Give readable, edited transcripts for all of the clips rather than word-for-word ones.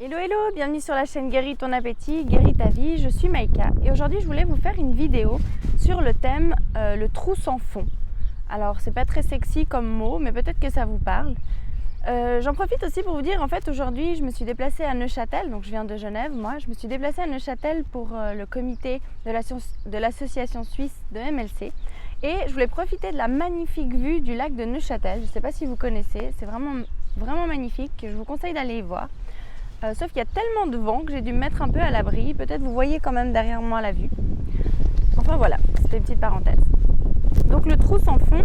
Hello hello, bienvenue sur la chaîne Guéris ton appétit, guéris ta vie, je suis Maïka et aujourd'hui je voulais vous faire une vidéo sur le thème le trou sans fond. Alors c'est pas très sexy comme mot mais peut-être que ça vous parle. J'en profite aussi pour vous dire en fait aujourd'hui je me suis déplacée à Neuchâtel, donc je viens de Genève moi, je me suis déplacée à Neuchâtel pour le comité de l'association suisse de MLC et je voulais profiter de la magnifique vue du lac de Neuchâtel, je ne sais pas si vous connaissez, c'est vraiment magnifique, je vous conseille d'aller y voir. Sauf qu'il y a tellement de vent que j'ai dû me mettre un peu à l'abri. Peut-être vous voyez quand même derrière moi la vue. Enfin voilà, c'était une petite parenthèse. Donc le trou sans fond,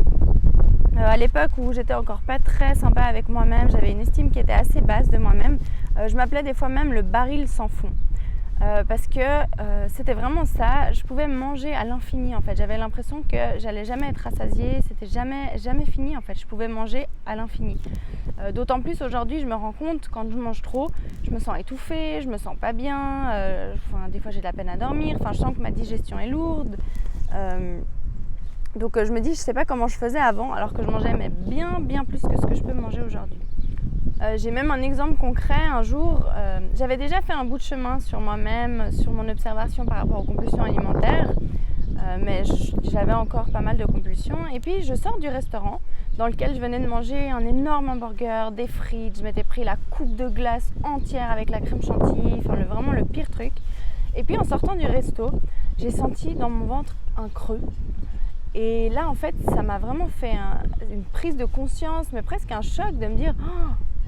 à l'époque où j'étais encore pas très sympa avec moi-même, j'avais une estime qui était assez basse de moi-même. Je m'appelais des fois même le baril sans fond. Parce que c'était vraiment ça, je pouvais manger à l'infini en fait. J'avais l'impression que j'allais jamais être rassasiée, c'était jamais fini en fait. Je pouvais manger à l'infini. D'autant plus aujourd'hui, je me rends compte quand je mange trop, je me sens étouffée, je me sens pas bien. Des fois j'ai de la peine à dormir. Je sens que ma digestion est lourde. Donc je me dis, je sais pas comment je faisais avant, alors que je mangeais mais bien plus que ce que je peux manger aujourd'hui. J'ai même un exemple concret. Un jour, j'avais déjà fait un bout de chemin sur moi-même, sur mon observation par rapport aux compulsions alimentaires, mais j'avais encore pas mal de compulsions. Et puis je sors du restaurant dans lequel je venais de manger un énorme hamburger, des frites, je m'étais pris la coupe de glace entière avec la crème chantilly, vraiment le pire truc. Et puis en sortant du resto, j'ai senti dans mon ventre un creux. Et là en fait, ça m'a vraiment fait une prise de conscience, mais presque un choc de me dire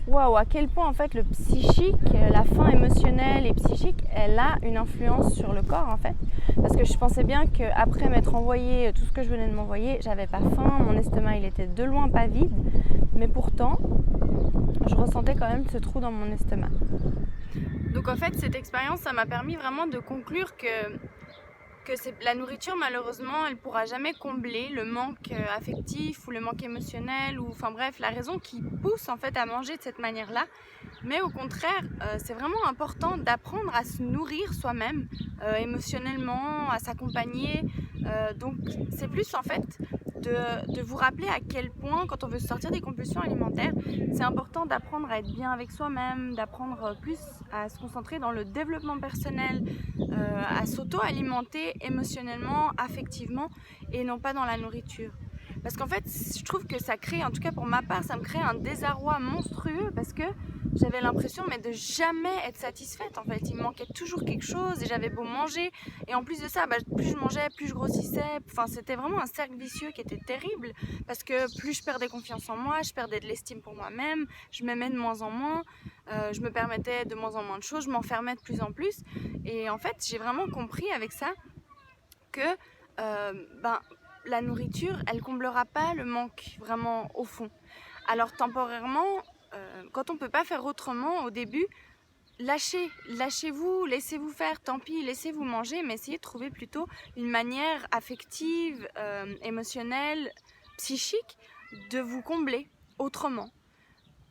waouh, à quel point en fait le psychique, la faim émotionnelle et psychique, elle a une influence sur le corps en fait. Parce que je pensais bien qu'après m'être envoyé tout ce que je venais de m'envoyer, j'avais pas faim, mon estomac il était de loin pas vide, mais pourtant je ressentais quand même ce trou dans mon estomac. Donc en fait cette expérience, ça m'a permis vraiment de conclure que la nourriture malheureusement elle pourra jamais combler le manque affectif ou le manque émotionnel ou la raison qui pousse en fait à manger de cette manière là, mais au contraire c'est vraiment important d'apprendre à se nourrir soi-même émotionnellement, à s'accompagner, donc c'est plus en fait de vous rappeler à quel point quand on veut sortir des compulsions alimentaires c'est important d'apprendre à être bien avec soi-même, d'apprendre plus à se concentrer dans le développement personnel, à s'auto-alimenter émotionnellement, affectivement et non pas dans la nourriture. Parce qu'en fait, je trouve que ça crée, en tout cas pour ma part, ça me crée un désarroi monstrueux parce que j'avais l'impression de jamais être satisfaite en fait. Il me manquait toujours quelque chose et j'avais beau manger. Et en plus de ça, plus je mangeais, plus je grossissais. C'était vraiment un cercle vicieux qui était terrible parce que plus je perdais confiance en moi, je perdais de l'estime pour moi-même, je m'aimais de moins en moins, je me permettais de moins en moins de choses, je m'enfermais de plus en plus. Et en fait, j'ai vraiment compris avec ça que la nourriture, elle comblera pas le manque vraiment au fond. Alors temporairement, quand on peut pas faire autrement au début, lâchez-vous, laissez-vous faire, tant pis, laissez-vous manger, mais essayez de trouver plutôt une manière affective, émotionnelle, psychique de vous combler autrement.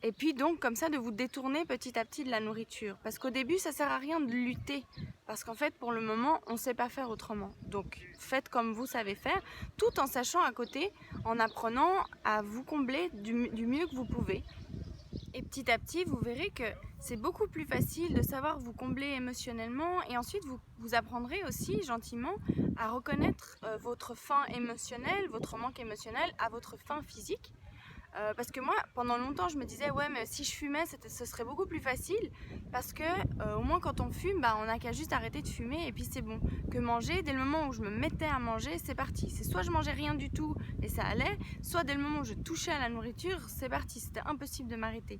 Et puis donc comme ça de vous détourner petit à petit de la nourriture. Parce qu'au début ça sert à rien de lutter. Parce qu'en fait pour le moment on ne sait pas faire autrement. Donc faites comme vous savez faire, tout en sachant à côté, en apprenant à vous combler du mieux que vous pouvez. Et petit à petit vous verrez que c'est beaucoup plus facile de savoir vous combler émotionnellement. Et ensuite vous apprendrez aussi gentiment à reconnaître votre faim émotionnelle, votre manque émotionnel à votre faim physique. Parce que moi, pendant longtemps, je me disais ouais, mais si je fumais, ce serait beaucoup plus facile parce que au moins quand on fume, on n'a qu'à juste arrêter de fumer et puis c'est bon. Que manger, dès le moment où je me mettais à manger, c'est parti. C'est soit je mangeais rien du tout et ça allait, soit dès le moment où je touchais à la nourriture, c'est parti. C'était impossible de m'arrêter.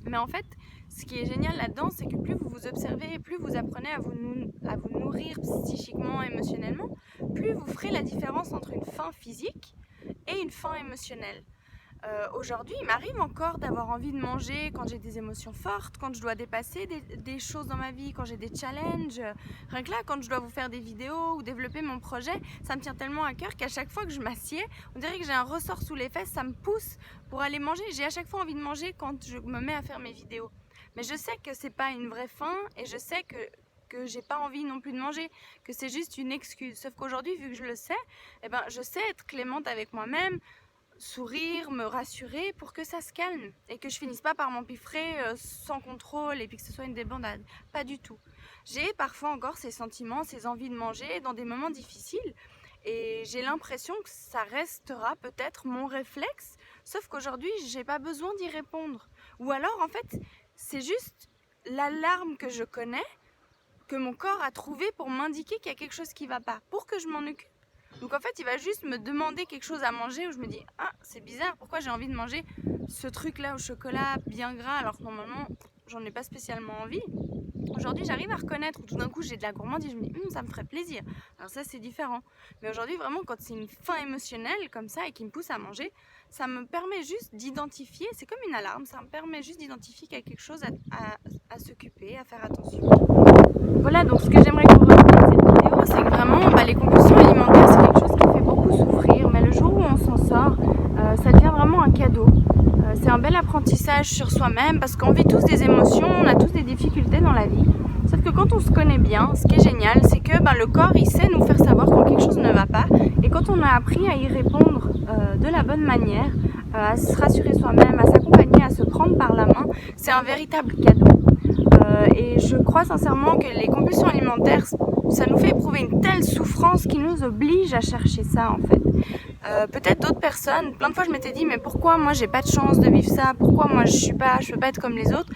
Mais en fait, ce qui est génial là-dedans, c'est que plus vous vous observez, plus vous apprenez à vous nourrir psychiquement, émotionnellement, plus vous ferez la différence entre une faim physique et une faim émotionnelle. Aujourd'hui, il m'arrive encore d'avoir envie de manger quand j'ai des émotions fortes, quand je dois dépasser des choses dans ma vie, quand j'ai des challenges. Rien que là, quand je dois vous faire des vidéos ou développer mon projet, ça me tient tellement à cœur qu'à chaque fois que je m'assieds, on dirait que j'ai un ressort sous les fesses, ça me pousse pour aller manger. J'ai à chaque fois envie de manger quand je me mets à faire mes vidéos. Mais je sais que c'est pas une vraie faim et je sais que j'ai pas envie non plus de manger, que c'est juste une excuse. Sauf qu'aujourd'hui, vu que je le sais, je sais être clémente avec moi-même, sourire, me rassurer pour que ça se calme et que je finisse pas par m'empiffrer sans contrôle et puis que ce soit une débandade. Pas du tout. J'ai parfois encore ces sentiments, ces envies de manger dans des moments difficiles et j'ai l'impression que ça restera peut-être mon réflexe, sauf qu'aujourd'hui j'ai pas besoin d'y répondre. Ou alors en fait c'est juste l'alarme que je connais, que mon corps a trouvé pour m'indiquer qu'il y a quelque chose qui va pas, pour que je m'en occupe. Donc en fait il va juste me demander quelque chose à manger où je me dis ah c'est bizarre, pourquoi j'ai envie de manger ce truc là au chocolat bien gras alors que normalement j'en ai pas spécialement envie. Aujourd'hui j'arrive à reconnaître, tout d'un coup j'ai de la gourmandise, je me dis ça me ferait plaisir, alors ça c'est différent. Mais aujourd'hui vraiment quand c'est une faim émotionnelle comme ça et qui me pousse à manger, ça me permet juste d'identifier, c'est comme une alarme, ça me permet juste d'identifier qu'il y a quelque chose à s'occuper, à faire attention. Voilà, donc ce que j'aimerais que vous reteniez de cette vidéo, c'est que vraiment les compulsions alimentaires c'est quelque chose qui fait beaucoup souffrir, mais le jour où on s'en sort, ça devient vraiment un cadeau. C'est un bel apprentissage sur soi-même parce qu'on vit tous des émotions, on a tous des difficultés dans la vie. Sauf que quand on se connaît bien, ce qui est génial, c'est que le corps il sait nous faire savoir quand quelque chose ne va pas. Et quand on a appris à y répondre de la bonne manière, à se rassurer soi-même, à s'accompagner, à se prendre par la main, c'est un véritable cadeau. Et je crois sincèrement que les compulsions alimentaires, ça nous fait éprouver une telle souffrance qui nous oblige à chercher ça en fait. Peut-être d'autres personnes, plein de fois je m'étais dit mais pourquoi moi j'ai pas de chance de vivre ça, pourquoi moi je peux pas être comme les autres.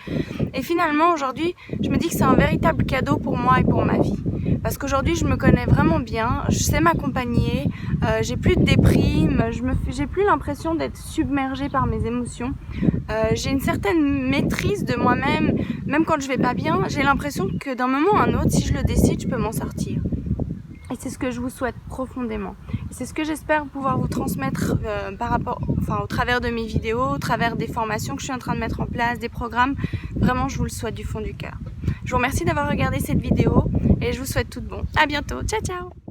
Et finalement aujourd'hui je me dis que c'est un véritable cadeau pour moi et pour ma vie. Parce qu'aujourd'hui je me connais vraiment bien, je sais m'accompagner, j'ai plus de déprime, j'ai plus l'impression d'être submergée par mes émotions. J'ai une certaine maîtrise de moi-même, même quand je vais pas bien, j'ai l'impression que d'un moment à un autre, si je le décide, je peux m'en sortir. Et c'est ce que je vous souhaite profondément. Et c'est ce que j'espère pouvoir vous transmettre au travers de mes vidéos, au travers des formations que je suis en train de mettre en place, des programmes. Vraiment, je vous le souhaite du fond du cœur. Je vous remercie d'avoir regardé cette vidéo et je vous souhaite tout de bon. À bientôt. Ciao, ciao!